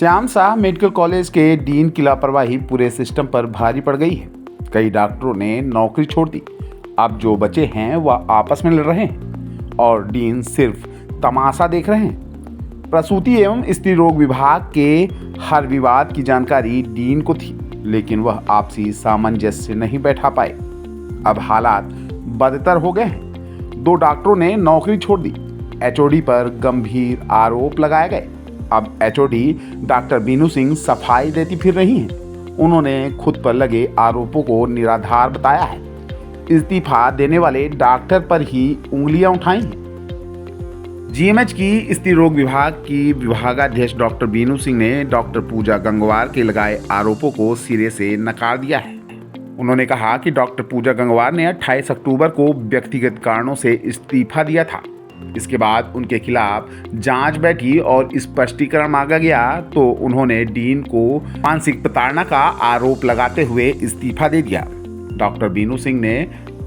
Shyam Shah medical college के dean की लापरवाही पूरे सिस्टम पर भारी पड़ गई है। कई डॉक्टरों ने नौकरी छोड़ दी। अब जो बचे हैं वह आपस में लड़ रहे हैं और डीन सिर्फ तमाशा देख रहे हैं। प्रसूति एवं स्त्री रोग विभाग के हर विवाद की जानकारी डीन को थी, लेकिन वह आपसी सामंजस्य से नहीं बैठा पाए। अब हालात बदतर हो गए हैं। 2 डॉक्टरों ने नौकरी छोड़ दी। एचओडी पर गंभीर आरोप लगाए गए। अब एचओडी डॉक्टर बीनू सिंह सफाई देती फिर रही हैं। उन्होंने खुद पर लगे आरोपों को निराधार बताया है। इस्तीफा देने वाले डॉक्टर पर ही उंगलियां उठाई हैं। जीएमएच की स्त्री रोग विभाग की विभागाध्यक्ष डॉक्टर बीनू सिंह ने डॉक्टर पूजा गंगवार के लगाए आरोपों को सिरे से नकार दिया है। उन्होंने कहा कि डॉक्टर पूजा गंगवार ने 28 अक्टूबर को व्यक्तिगत कारणों से इस्तीफा दिया था। इसके बाद उनके खिलाफ जांच बैठी और स्पष्टीकरण मांगा गया तो उन्होंने डीन को मानसिक प्रताड़ना का आरोप लगाते हुए इस्तीफा दे दिया। डॉक्टर बीनू सिंह ने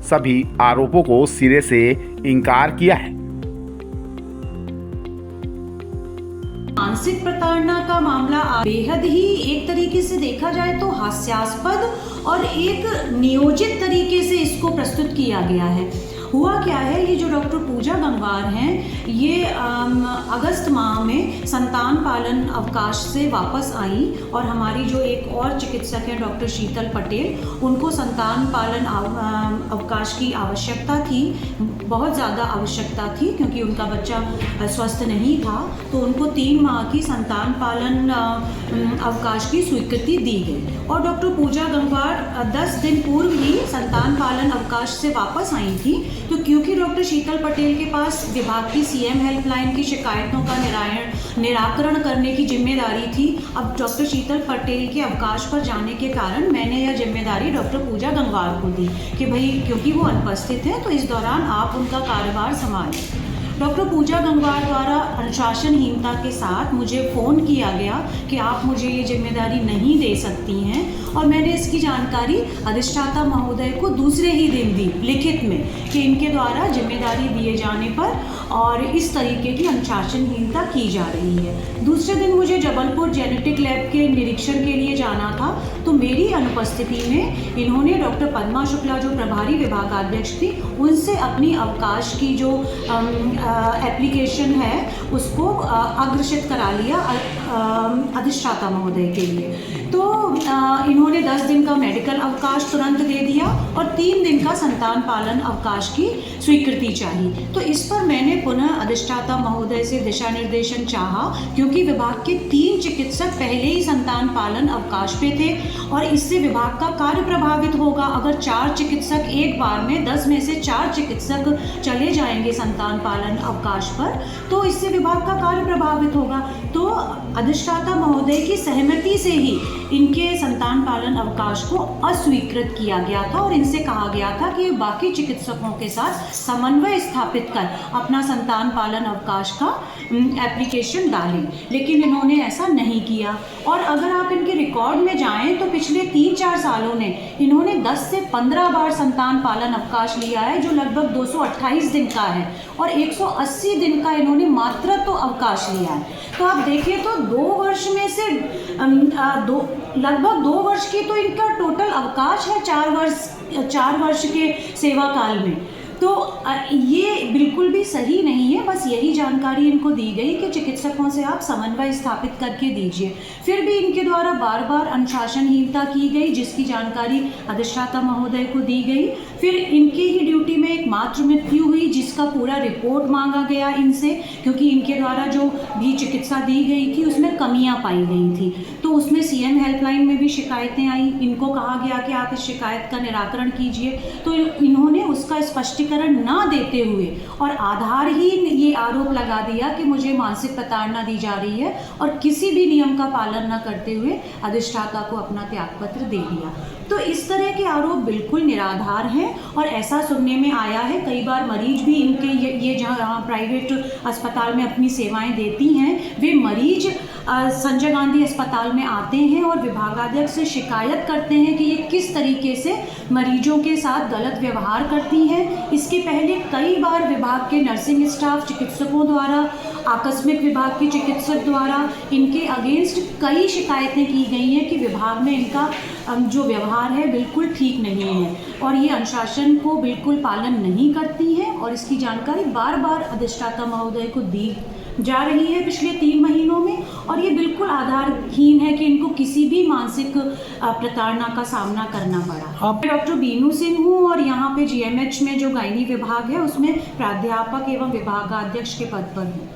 सभी आरोपों को सिरे से इनकार किया है। मानसिक प्रताड़ना का मामला बेहद ही एक तरीके से देखा जाए तो हास्यास्पद और एक नियोजित तरीके से इसको प्रस्तुत किया गया है। हुआ क्या है, ये जो डॉक्टर पूजा गंगवार हैं, ये अगस्त माह में संतान पालन अवकाश से वापस आई और हमारी जो एक और चिकित्सक हैं डॉक्टर शीतल पटेल, उनको संतान पालन अवकाश की आवश्यकता थी, बहुत ज़्यादा आवश्यकता थी, क्योंकि उनका बच्चा स्वस्थ नहीं था। तो उनको 3 माह की संतान पालन अवकाश की स्वीकृति दी गई और डॉक्टर पूजा गंगवार 10 दिन पूर्व ही संतान पालन अवकाश से वापस आई थी। तो क्योंकि डॉक्टर शीतल पटेल के पास विभाग की सीएम हेल्पलाइन की शिकायतों का निराकरण करने की जिम्मेदारी थी, अब डॉक्टर शीतल पटेल के अवकाश पर जाने के कारण मैंने यह जिम्मेदारी डॉक्टर पूजा गंगवार को दी कि भाई क्योंकि वो अनुपस्थित हैं तो इस दौरान आप उनका कार्यभार संभालें। डॉक्टर पूजा गंगवार द्वारा अनुशासनहीनता के साथ मुझे फ़ोन किया गया कि आप मुझे ये जिम्मेदारी नहीं दे सकती हैं और मैंने इसकी जानकारी अधिष्ठाता महोदय को दूसरे ही दिन दी लिखित में कि इनके द्वारा जिम्मेदारी दिए जाने पर और इस तरीके की अनुशासनहीनता की जा रही है। दूसरे दिन मुझे जबलपुर जेनेटिक लैब के निरीक्षण के लिए जाना था, तो मेरी अनुपस्थिति में इन्होंने डॉक्टर पद्मा शुक्ला जो प्रभारी विभागाध्यक्ष थी उनसे अपनी अवकाश की जो एप्लीकेशन है उसको अग्रसित करा लिया अधिष्ठाता महोदय के लिए। तो इन्होंने 10 दिन का मेडिकल अवकाश तुरंत दे दिया और 3 दिन का संतान पालन अवकाश की स्वीकृति चाहिए। तो इस पर मैंने पुनः अधिष्ठाता महोदय से दिशा निर्देशन चाहा, क्योंकि विभाग के 3 चिकित्सक पहले ही संतान पालन अवकाश पे थे और इससे विभाग का कार्य प्रभावित होगा। अगर 4 चिकित्सक एक बार में 10 में से 4 चिकित्सक चले जाएंगे संतान पालन अवकाश पर तो इससे विभाग का कार्य प्रभावित होगा। तो अधिष्ठाता महोदय की सहमति से ही इनके संतान पालन अवकाश को अस्वीकृत किया गया था और इनसे कहा गया था कि बाकी चिकित्सकों के साथ समन्वय स्थापित कर अपना संतान पालन अवकाश का एप्लीकेशन डालें, लेकिन इन्होंने ऐसा नहीं किया। और अगर आप इनके रिकॉर्ड में जाएं तो पिछले 3-4 सालों ने इन्होंने 10 से 15 बार संतान पालन अवकाश लिया है, जो लगभग 228 दिन का है और 180 दिन का इन्होंने मातृत्व अवकाश लिया है। तो आप देखिए तो 2 वर्ष में से लगभग 2 वर्ष की तो इनका टोटल अवकाश है 4 वर्ष के सेवा काल में। तो ये बिल्कुल भी सही नहीं है। बस यही जानकारी इनको दी गई कि चिकित्सकों से आप समन्वय स्थापित करके दीजिए। फिर भी इनके द्वारा बार बार अनुशासनहीनता की गई, जिसकी जानकारी अधिष्ठाता महोदय को दी गई। फिर इनकी ही ड्यूटी में एक मातृ मृत्यु हुई, जिसका पूरा रिपोर्ट मांगा गया इनसे, क्योंकि इनके द्वारा जो भी चिकित्सा दी गई थी उसमें कमियां पाई गई थी। तो उसमें सीएम हेल्पलाइन में भी शिकायतें आई। इनको कहा गया कि आप इस शिकायत का निराकरण कीजिए, तो इन्होंने उसका स्पष्टीकरण ना देते हुए और आधारहीन ये आरोप लगा दिया कि मुझे मानसिक प्रताड़ना दी जा रही है और किसी भी नियम का पालन न करते हुए अधिष्ठाता को अपना त्यागपत्र दे दिया। तो इस तरह के आरोप बिल्कुल निराधार हैं और ऐसा सुनने में आया है कई बार मरीज भी इनके ये जहाँ प्राइवेट अस्पताल में अपनी सेवाएं देती हैं, वे मरीज संजय गांधी अस्पताल में आते हैं और विभागाध्यक्ष से शिकायत करते हैं कि ये किस तरीके से मरीजों के साथ गलत व्यवहार करती हैं। इसके पहले कई बार विभाग के नर्सिंग स्टाफ, चिकित्सकों द्वारा, आकस्मिक विभाग के चिकित्सक द्वारा इनके अगेंस्ट कई शिकायतें की गई हैं कि विभाग में इनका जो व्यवहार है बिल्कुल ठीक नहीं है और ये अनुशासन को बिल्कुल पालन नहीं करती है और इसकी जानकारी बार बार अधिष्ठाता महोदय को दी जा रही है पिछले 3 महीनों में और ये बिल्कुल आधारहीन है कि इनको किसी भी मानसिक प्रताड़ना का सामना करना पड़ा। मैं डॉक्टर बीनू सिंह हूँ और यहाँ पे GMH में जो गायनी विभाग है उसमें प्राध्यापक एवं विभागाध्यक्ष के पद पर हूँ।